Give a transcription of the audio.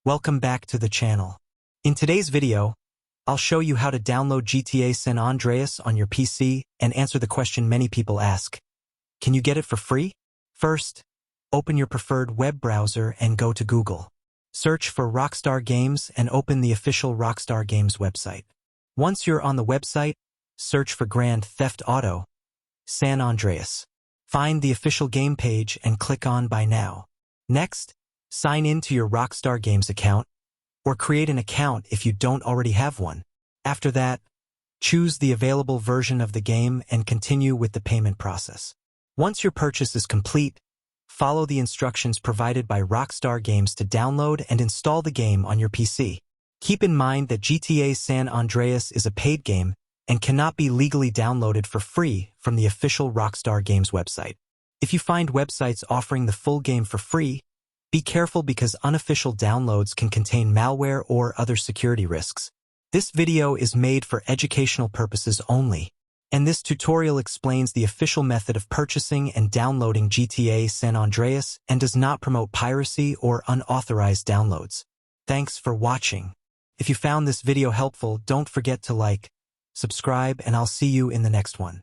Welcome back to the channel. In today's video, I'll show you how to download GTA San Andreas on your PC and answer the question many people ask. Can you get it for free? First, open your preferred web browser and go to Google. Search for Rockstar Games and open the official Rockstar Games website. Once you're on the website, search for Grand Theft Auto San Andreas. Find the official game page and click on Buy Now. Next, sign in to your Rockstar Games account, or create an account if you don't already have one. After that, choose the available version of the game and continue with the payment process. Once your purchase is complete, follow the instructions provided by Rockstar Games to download and install the game on your PC. Keep in mind that GTA San Andreas is a paid game and cannot be legally downloaded for free from the official Rockstar Games website. If you find websites offering the full game for free, be careful because unofficial downloads can contain malware or other security risks. This video is made for educational purposes only, and this tutorial explains the official method of purchasing and downloading GTA San Andreas and does not promote piracy or unauthorized downloads. Thanks for watching. If you found this video helpful, don't forget to like, subscribe, and I'll see you in the next one.